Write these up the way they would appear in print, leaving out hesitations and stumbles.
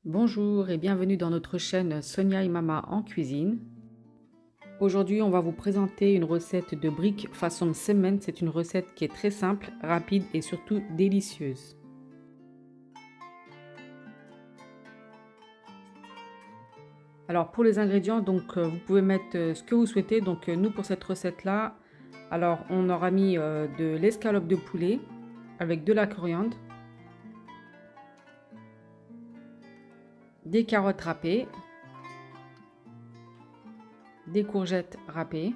Bonjour et bienvenue dans notre chaîne Sonia et Mama en cuisine. Aujourd'hui, on va vous présenter une recette de briques façon semaine. C'est une recette qui est très simple, rapide et surtout délicieuse. Alors pour les ingrédients, vous pouvez mettre ce que vous souhaitez. Nous pour cette recette-là, alors on aura mis de l'escalope de poulet avec de la coriandre, des carottes râpées, des courgettes râpées,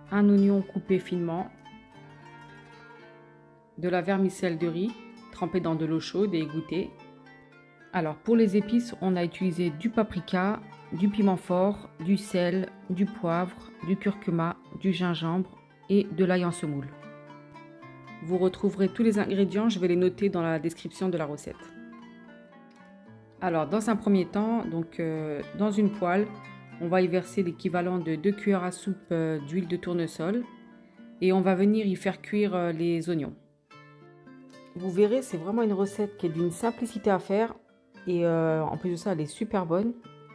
un oignon coupé finement, de la vermicelle de riz trempée dans de l'eau chaude et égouttée. Alors pour les épices, on a utilisé du paprika, du piment fort, du sel, du poivre, du curcuma, du gingembre et de l'ail en semoule. Vous retrouverez tous les ingrédients, je vais les noter dans la description de la recette. Alors dans un premier temps, dans une poêle, on va y verser l'équivalent de 2 cuillères à soupe d'huile de tournesol et on va venir y faire cuire les oignons. Vous verrez, c'est vraiment une recette qui est d'une simplicité à faire et en plus de ça, elle est super bonne.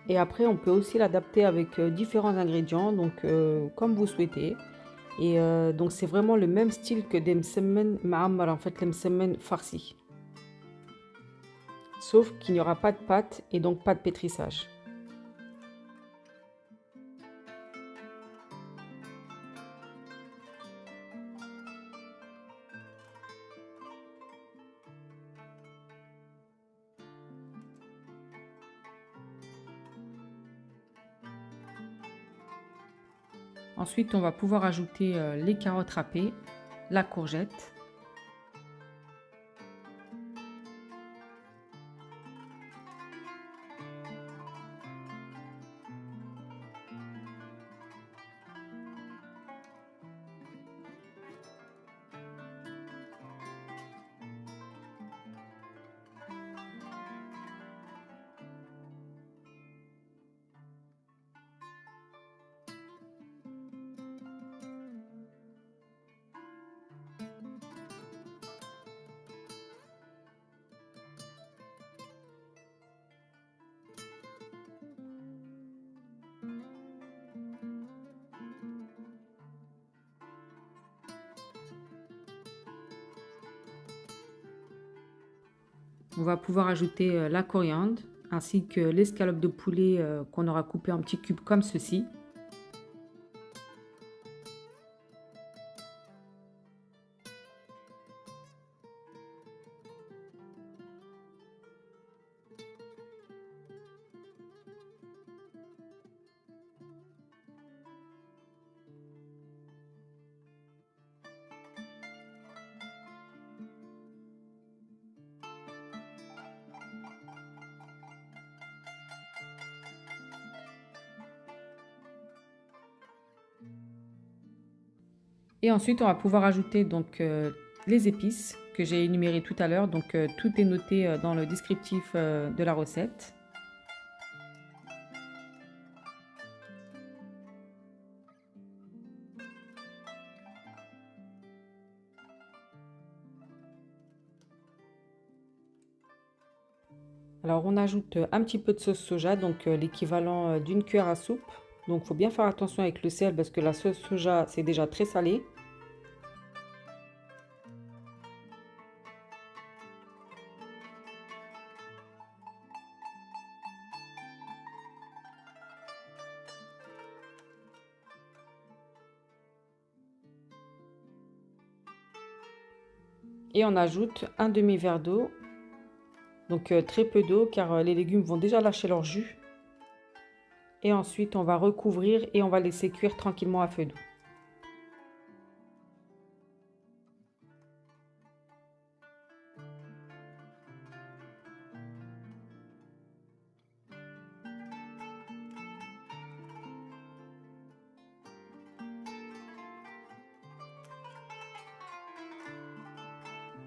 Et après, on peut aussi l'adapter avec différents ingrédients, comme vous souhaitez. Et donc, c'est vraiment le même style que des msemen ma'ammar, en fait, les msemen farcis. Sauf qu'il n'y aura pas de pâte et donc pas de pétrissage. Ensuite, on va pouvoir ajouter les carottes râpées, la courgette. On va pouvoir ajouter la coriandre ainsi que l'escalope de poulet qu'on aura coupé en petits cubes comme ceci. Et ensuite, on va pouvoir ajouter les épices que j'ai énumérées tout à l'heure. Tout est noté dans le descriptif de la recette. Alors, on ajoute un petit peu de sauce soja, l'équivalent d'une cuillère à soupe. Donc, il faut bien faire attention avec le sel parce que la sauce soja, c'est déjà très salé. Et on ajoute un demi-verre d'eau. Très peu d'eau car les légumes vont déjà lâcher leur jus. Et ensuite, on va recouvrir et on va laisser cuire tranquillement à feu doux.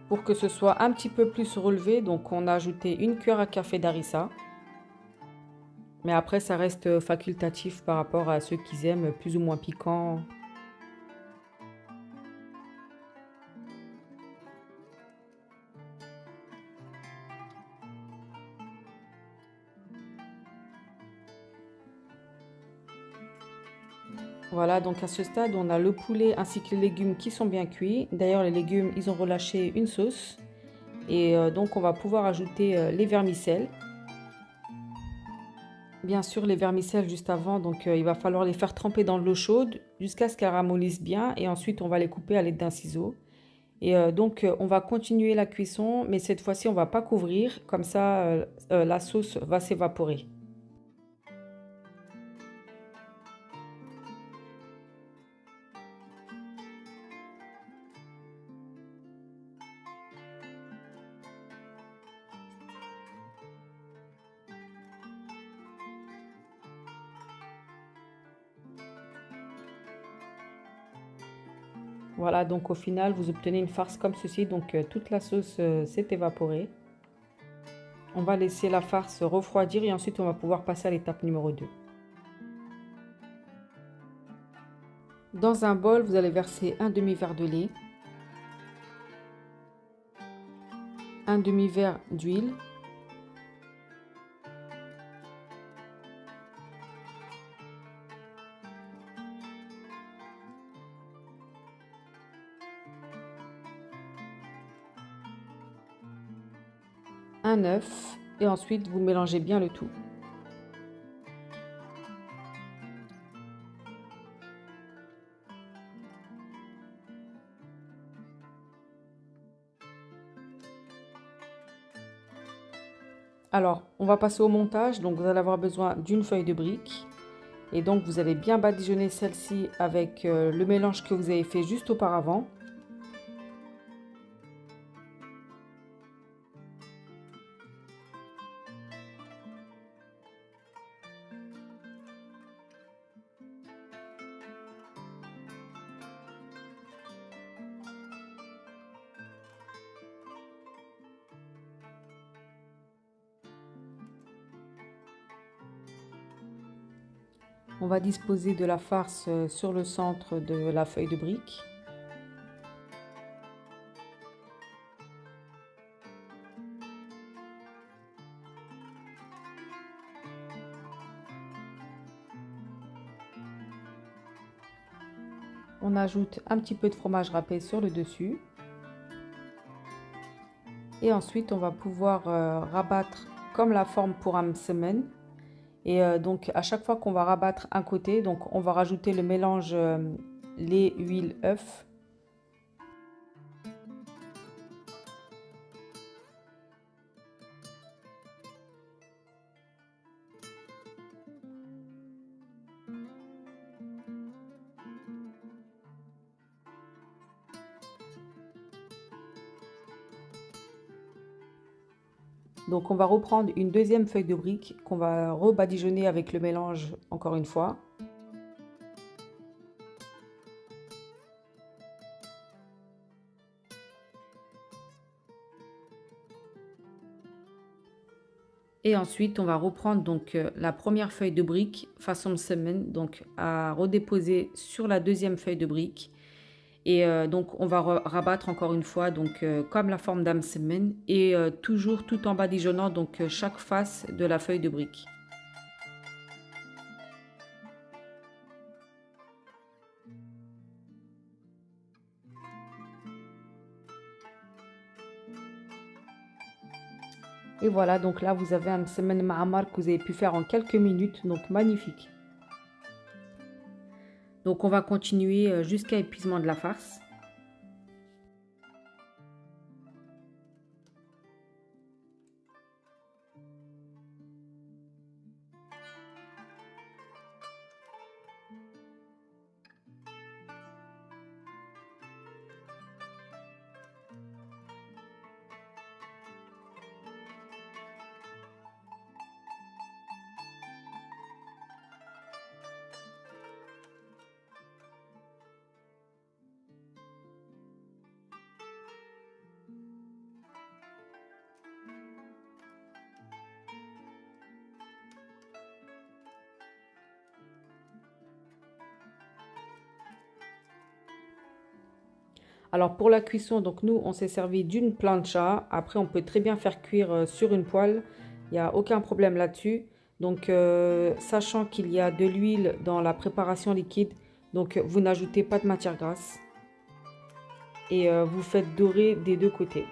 Pour que ce soit un petit peu plus relevé, on a ajouté une cuillère à café d'harissa. Mais après, ça reste facultatif par rapport à ceux qui aiment plus ou moins piquant. Voilà, donc à ce stade, on a le poulet ainsi que les légumes qui sont bien cuits. D'ailleurs, les légumes, ils ont relâché une sauce. Et donc, on va pouvoir ajouter les vermicelles. Bien sûr, les vermicelles juste avant, donc il va falloir les faire tremper dans de l'eau chaude jusqu'à ce qu'elles ramollissent bien. Et ensuite, on va les couper à l'aide d'un ciseau. Et donc, on va continuer la cuisson, mais cette fois-ci, on va pas couvrir. Comme ça, la sauce va s'évaporer. Voilà, donc au final, vous obtenez une farce comme ceci. Donc, toute la sauce s'est évaporée. On va laisser la farce refroidir et ensuite, on va pouvoir passer à l'étape numéro 2. Dans un bol, vous allez verser un demi-verre de lait, un demi-verre d'huile, un œuf et ensuite, vous mélangez bien le tout. Alors, on va passer au montage. Donc, vous allez avoir besoin d'une feuille de brique. Et donc, vous allez bien badigeonner celle-ci avec le mélange que vous avez fait juste auparavant. On va disposer de la farce sur le centre de la feuille de brique. On ajoute un petit peu de fromage râpé sur le dessus. Et ensuite, on va pouvoir rabattre comme la forme pour un msemen. Et donc, à chaque fois qu'on va rabattre un côté, donc on va rajouter le mélange lait, huile, œuf. Donc, on va reprendre une deuxième feuille de brique qu'on va rebadigeonner avec le mélange encore une fois. Et ensuite, on va reprendre donc la première feuille de brique façon semaine, donc à redéposer sur la deuxième feuille de brique. Et donc, on va rabattre encore une fois, donc comme la forme d'âme semaine, et toujours tout en badigeonnant donc chaque face de la feuille de brique. Et voilà, donc là, vous avez un semaine ma'amar que vous avez pu faire en quelques minutes, donc magnifique. Donc, on va continuer jusqu'à épuisement de la farce. Alors pour la cuisson, donc nous, on s'est servi d'une plancha. Après, on peut très bien faire cuire sur une poêle. Il n'y a aucun problème là-dessus. Donc, sachant qu'il y a de l'huile dans la préparation liquide, Donc vous n'ajoutez pas de matière grasse et vous faites dorer des deux côtés.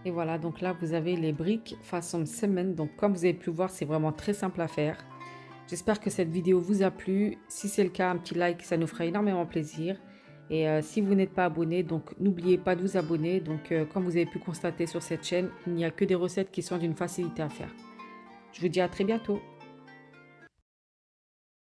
Et voilà, donc là, vous avez les briques façon semaine. Donc, comme vous avez pu voir, c'est vraiment très simple à faire. J'espère que cette vidéo vous a plu. Si c'est le cas, un petit like, ça nous ferait énormément plaisir. Et si vous n'êtes pas abonné, donc n'oubliez pas de vous abonner. Donc, comme vous avez pu constater sur cette chaîne, il n'y a que des recettes qui sont d'une facilité à faire. Je vous dis à très bientôt.